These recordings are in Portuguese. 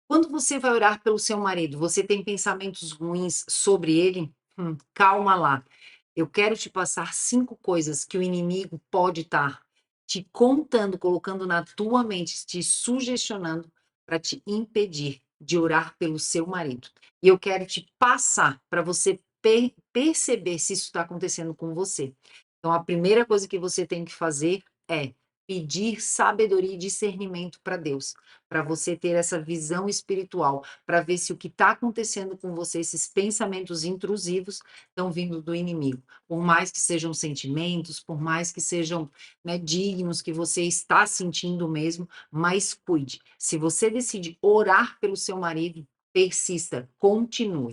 Quando você vai orar pelo seu marido, você tem pensamentos ruins sobre ele? Calma lá. Eu quero te passar 5 coisas que o inimigo pode estar te contando, colocando na tua mente, te sugestionando para te impedir de orar pelo seu marido. E eu quero te passar para você perceber se isso está acontecendo com você. Então, a primeira coisa que você tem que fazer é pedir sabedoria e discernimento para Deus, para você ter essa visão espiritual, para ver se o que está acontecendo com você, esses pensamentos intrusivos, estão vindo do inimigo. Por mais que sejam sentimentos, por mais que sejam, né, dignos, que você está sentindo mesmo, mas cuide. Se você decide orar pelo seu marido, persista, continue.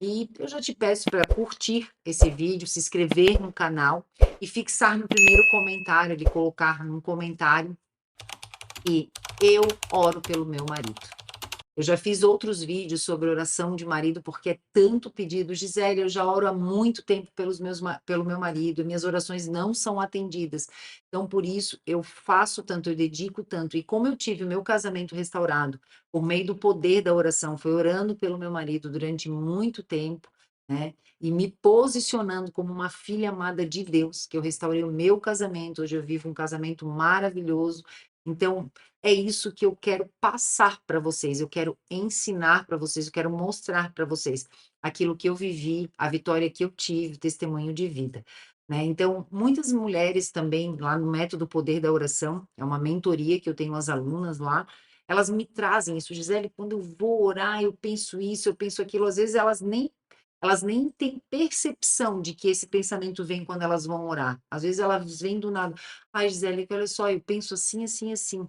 E eu já te peço para curtir esse vídeo, se inscrever no canal e fixar no primeiro comentário, de colocar num comentário e eu oro pelo meu marido. Eu já fiz outros vídeos sobre oração de marido, porque é tanto pedido. Gisele, eu já oro há muito tempo pelo meu marido, minhas orações não são atendidas. Então, por isso, eu faço tanto, eu dedico tanto. E como eu tive o meu casamento restaurado por meio do poder da oração, foi orando pelo meu marido durante muito tempo, né? E me posicionando como uma filha amada de Deus, que eu restaurei o meu casamento. Hoje eu vivo um casamento maravilhoso. Então, é isso que eu quero passar para vocês, eu quero ensinar para vocês, eu quero mostrar para vocês aquilo que eu vivi, a vitória que eu tive, testemunho de vida, né. Então, muitas mulheres também, lá no Método Poder da Oração, é uma mentoria que eu tenho as alunas lá, elas me trazem isso: "Gisele, quando eu vou orar, eu penso isso, eu penso aquilo", às vezes elas nem têm percepção de que esse pensamento vem quando elas vão orar, às vezes elas vêm do nada: "Ai Gisele, olha só, eu penso assim, assim, assim".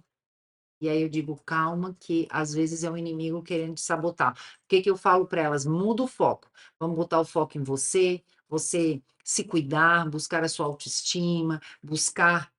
E aí eu digo: "Calma que às vezes é o inimigo querendo te sabotar". O que que eu falo para elas? Muda o foco, vamos botar o foco em você, você se cuidar, buscar a sua autoestima, buscar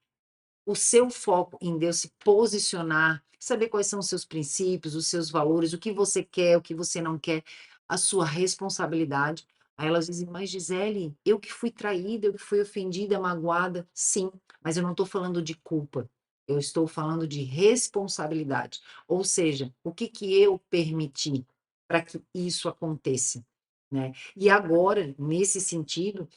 o seu foco em Deus, se posicionar, saber quais são os seus princípios, os seus valores, o que você quer, o que você não quer, a sua responsabilidade. Aí elas dizem: "Mas Gisele, eu que fui traída, eu que fui ofendida, magoada". Sim, mas eu não estou falando de culpa, eu estou falando de responsabilidade. Ou seja, o que que eu permiti para que isso aconteça, né. E agora, nesse sentido,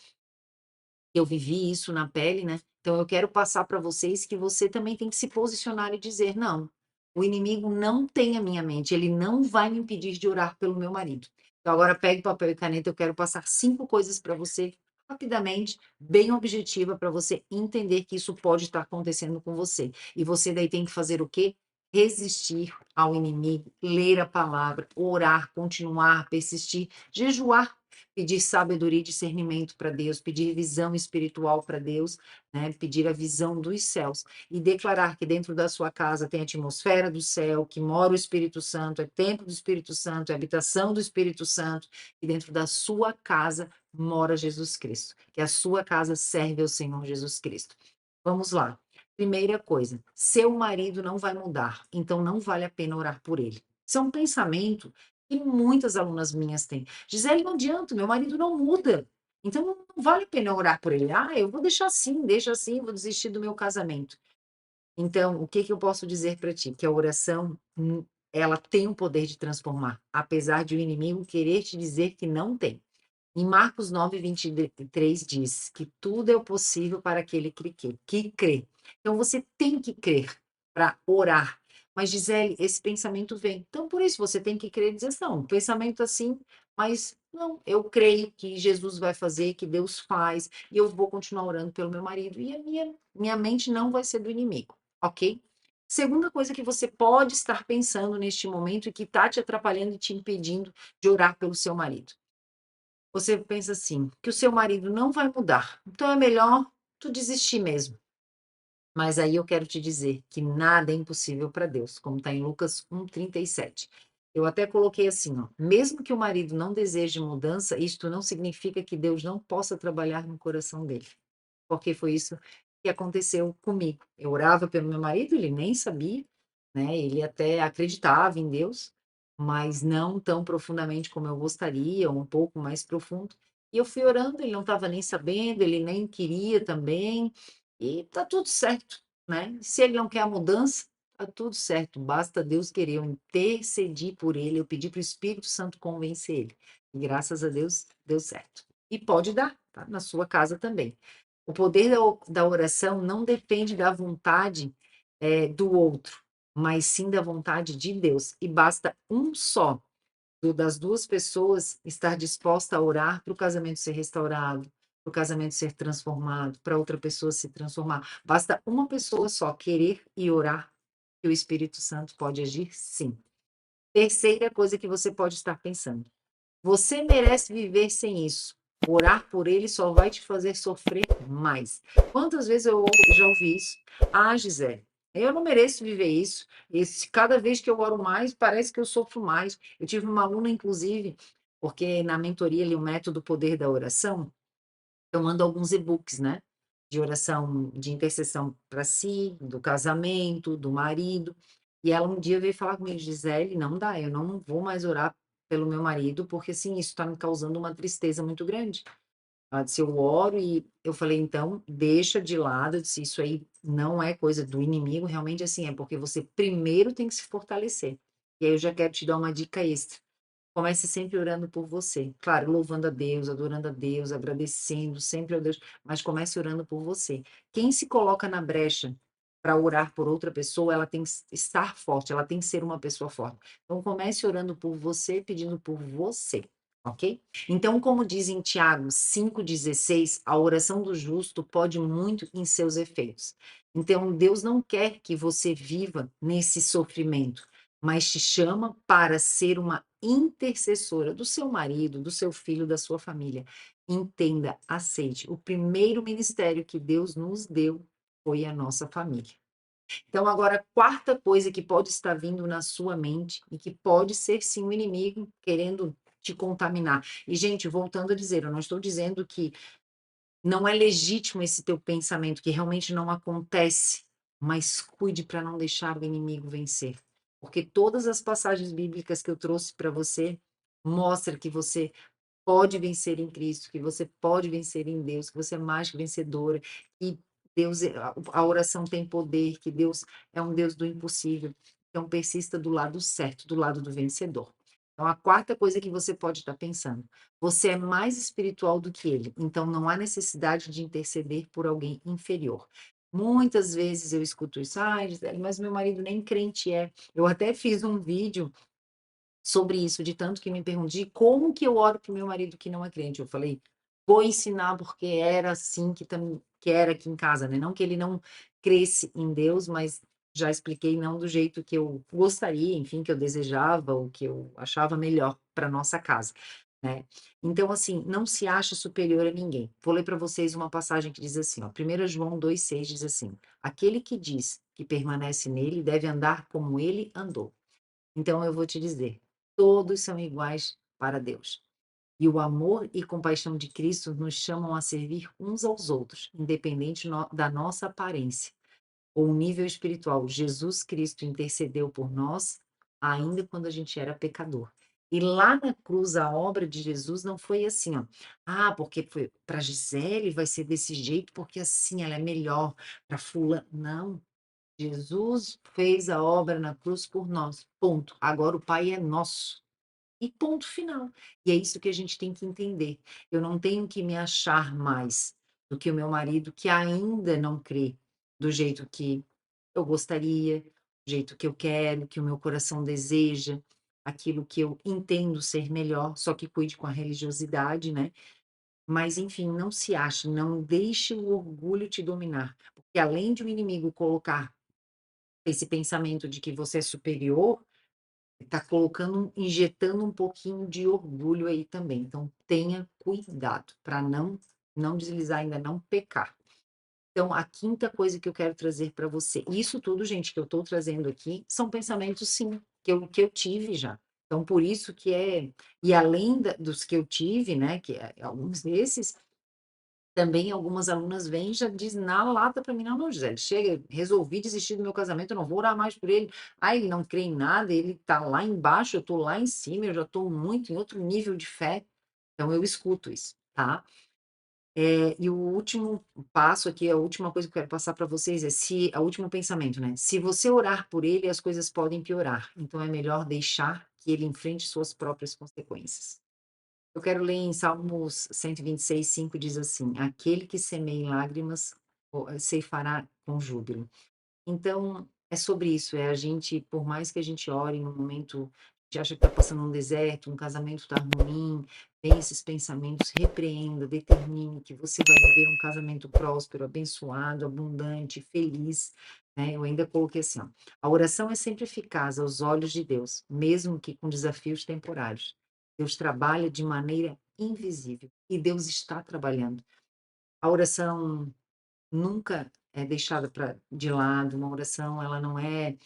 eu vivi isso na pele, né, então eu quero passar para vocês que você também tem que se posicionar e dizer: "Não, o inimigo não tem a minha mente, ele não vai me impedir de orar pelo meu marido". Então agora pegue papel e caneta, eu quero passar 5 coisas para você, rapidamente, bem objetiva, para você entender que isso pode estar acontecendo com você. E você daí tem que fazer o quê? Resistir ao inimigo, ler a palavra, orar, continuar, persistir, jejuar, pedir sabedoria e discernimento para Deus, pedir visão espiritual para Deus, né, pedir a visão dos céus e declarar que dentro da sua casa tem a atmosfera do céu, que mora o Espírito Santo, é templo do Espírito Santo, é habitação do Espírito Santo, e dentro da sua casa mora Jesus Cristo, que a sua casa serve ao Senhor Jesus Cristo. Vamos lá. Primeira coisa, seu marido não vai mudar, então não vale a pena orar por ele. Isso é um pensamento que muitas alunas minhas têm. Gisele, não adianta, meu marido não muda. Então não vale a pena orar por ele. Ah, eu vou deixar assim, deixa assim, vou desistir do meu casamento. Então, o que que eu posso dizer para ti? Que a oração, ela tem o poder de transformar, apesar de o inimigo querer te dizer que não tem. Em Marcos 9:23 diz que tudo é possível para aquele que crê. Então você tem que crer para orar. Mas Gisele, esse pensamento vem. Então por isso você tem que crer e dizer assim: "Não, pensamento assim, mas não, eu creio que Jesus vai fazer, que Deus faz, e eu vou continuar orando pelo meu marido, e a minha mente não vai ser do inimigo", ok? Segunda coisa que você pode estar pensando neste momento e que está te atrapalhando e te impedindo de orar pelo seu marido. Você pensa assim, que o seu marido não vai mudar, então é melhor tu desistir mesmo. Mas aí eu quero te dizer que nada é impossível para Deus, como está em Lucas 1:37. Eu até coloquei assim, ó: "Mesmo que o marido não deseje mudança, isto não significa que Deus não possa trabalhar no coração dele", porque foi isso que aconteceu comigo. Eu orava pelo meu marido, ele nem sabia, né, ele até acreditava em Deus, mas não tão profundamente como eu gostaria, um pouco mais profundo. E eu fui orando, ele não estava nem sabendo, ele nem queria também, e tá tudo certo, né. Se ele não quer a mudança, tá tudo certo, basta Deus querer, eu intercedi por ele, eu pedi para o Espírito Santo convencer ele, e graças a Deus deu certo. E pode dar, tá, na sua casa também. O poder da oração não depende da vontade, do outro, mas sim da vontade de Deus, e basta um só das duas pessoas estar disposta a orar para o casamento ser restaurado, para o casamento ser transformado, para outra pessoa se transformar. Basta uma pessoa só querer e orar, que o Espírito Santo pode agir, sim. Terceira coisa que você pode estar pensando: você merece viver sem isso. Orar por ele só vai te fazer sofrer mais. Quantas vezes eu já ouvi isso? Ah, Gisele, eu não mereço viver isso. Cada vez que eu oro mais, parece que eu sofro mais. Eu tive uma aluna, inclusive, porque na mentoria ali, o método Poder da Oração, eu mando alguns e-books, né? De oração, de intercessão para si, do casamento, do marido. E ela um dia veio falar comigo: Gisele, não dá, eu não vou mais orar pelo meu marido, porque assim, isso está me causando uma tristeza muito grande. Ela disse: eu oro, e eu falei: então, deixa de lado. Eu disse: isso aí não é coisa do inimigo, realmente assim, é porque você primeiro tem que se fortalecer. E aí eu já quero te dar uma dica extra. Comece sempre orando por você. Claro, louvando a Deus, adorando a Deus, agradecendo sempre a Deus, mas comece orando por você. Quem se coloca na brecha para orar por outra pessoa, ela tem que estar forte, ela tem que ser uma pessoa forte. Então, comece orando por você, pedindo por você, ok? Então, como diz em Tiago 5,16, a oração do justo pode muito em seus efeitos. Então, Deus não quer que você viva nesse sofrimento, mas te chama para ser uma intercessora do seu marido, do seu filho, da sua família. Entenda, aceite. O primeiro ministério que Deus nos deu foi a nossa família. Então, agora, a quarta coisa que pode estar vindo na sua mente e que pode ser sim o inimigo querendo te contaminar. E, gente, voltando a dizer, eu não estou dizendo que não é legítimo esse teu pensamento, que realmente não acontece, mas cuide para não deixar o inimigo vencer. Porque todas as passagens bíblicas que eu trouxe para você mostram que você pode vencer em Cristo, que você pode vencer em Deus, que você é mais que vencedora, que Deus, a oração tem poder, que Deus é um Deus do impossível. Então, persista do lado certo, do lado do vencedor. Então, a quarta coisa que você pode estar pensando: você é mais espiritual do que ele, então não há necessidade de interceder por alguém inferior. Muitas vezes eu escuto isso: ah, Gisele, mas meu marido nem crente é. Eu até fiz um vídeo sobre isso, de tanto que me perguntei como que eu oro para o meu marido que não é crente. Eu falei: vou ensinar, porque era assim que era aqui em casa, né? Não que ele não cresce em Deus, mas já expliquei, não do jeito que eu gostaria, enfim, que eu desejava, ou que eu achava melhor para nossa casa, né? Então, assim, não se acha superior a ninguém. Vou ler para vocês uma passagem que diz assim, ó, 1 João 2,6 diz assim: aquele que diz que permanece nele deve andar como ele andou. Então eu vou te dizer, todos são iguais para Deus. E o amor e compaixão de Cristo nos chamam a servir uns aos outros, independente da nossa aparência ou nível espiritual. Jesus Cristo intercedeu por nós ainda quando a gente era pecador. E lá na cruz, a obra de Jesus não foi assim, ó. Ah, porque foi para Gisele vai ser desse jeito, porque assim ela é melhor para fulano. Não, Jesus fez a obra na cruz por nós. Ponto. Agora o Pai é nosso. E ponto final. E é isso que a gente tem que entender. Eu não tenho que me achar mais do que o meu marido, que ainda não crê do jeito que eu gostaria, do jeito que eu quero, que o meu coração deseja, aquilo que eu entendo ser melhor, só que cuide com a religiosidade, né? Mas, enfim, não se ache, não deixe o orgulho te dominar, porque além de o inimigo colocar esse pensamento de que você é superior, está colocando, injetando um pouquinho de orgulho aí também. Então, tenha cuidado para não deslizar, ainda não pecar. Então, a quinta coisa que eu quero trazer para você, isso tudo, gente, que eu estou trazendo aqui, são pensamentos, sim, que eu tive já. Então, por isso que e além dos que eu tive, né, que alguns desses, também algumas alunas vêm e já dizem na lata para mim: não, não, Gisele, chega, resolvi desistir do meu casamento, eu não vou orar mais por ele. Ah, ele não crê em nada, ele está lá embaixo, eu estou lá em cima, eu já estou muito em outro nível de fé. Então eu escuto isso, tá? E o último passo aqui, a última coisa que eu quero passar para vocês é se o último pensamento, né, se você orar por ele, as coisas podem piorar, então é melhor deixar que ele enfrente suas próprias consequências. Eu quero ler em Salmos 126:5 diz assim: "Aquele que semeia em lágrimas, ceifará com júbilo". Então, é sobre isso, é a gente, por mais que a gente ore no momento, a gente acha que está passando um deserto, um casamento está ruim, tem esses pensamentos, repreenda, determine que você vai viver um casamento próspero, abençoado, abundante, feliz, né. Eu ainda coloquei assim, ó: "A oração é sempre eficaz aos olhos de Deus, mesmo que com desafios temporários. Deus trabalha de maneira invisível e Deus está trabalhando". A oração nunca é deixada de lado, uma oração ela não é,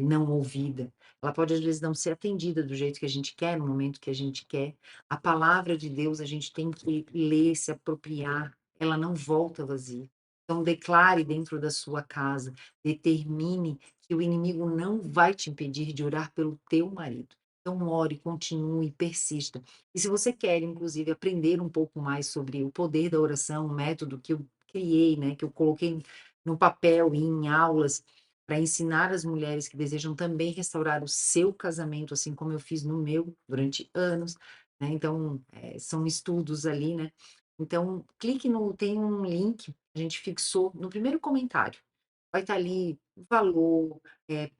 não ouvida. Ela pode às vezes não ser atendida do jeito que a gente quer, no momento que a gente quer. A palavra de Deus a gente tem que ler, se apropriar, ela não volta vazia. Então declare dentro da sua casa, determine que o inimigo não vai te impedir de orar pelo teu marido. Então ore, continue, persista. E se você quer inclusive aprender um pouco mais sobre o poder da oração, um método que eu criei, né, que eu coloquei no papel e em aulas, para ensinar as mulheres que desejam também restaurar o seu casamento, assim como eu fiz no meu durante anos, né, então, são estudos ali, né. Então, clique no tem um link, a gente fixou no primeiro comentário, vai estar ali o valor,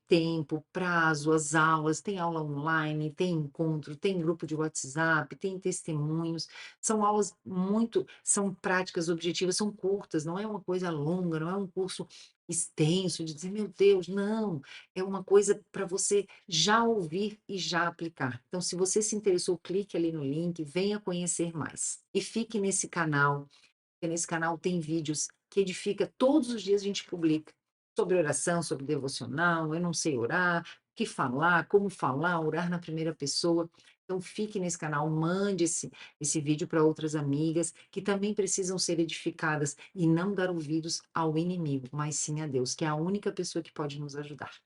tempo, prazo, as aulas, tem aula online, tem encontro, tem grupo de WhatsApp, tem testemunhos, são aulas muito são práticas objetivas, são curtas, não é uma coisa longa, não é um curso extenso de dizer: "Meu Deus", não, é uma coisa para você já ouvir e já aplicar. Então se você se interessou, clique ali no link, venha conhecer mais. E fique nesse canal, porque nesse canal tem vídeos que edifica, todos os dias a gente publica sobre oração, sobre devocional, eu não sei orar, o que falar, como falar, orar na primeira pessoa. Então fique nesse canal, mande esse vídeo para outras amigas que também precisam ser edificadas e não dar ouvidos ao inimigo, mas sim a Deus, que é a única pessoa que pode nos ajudar.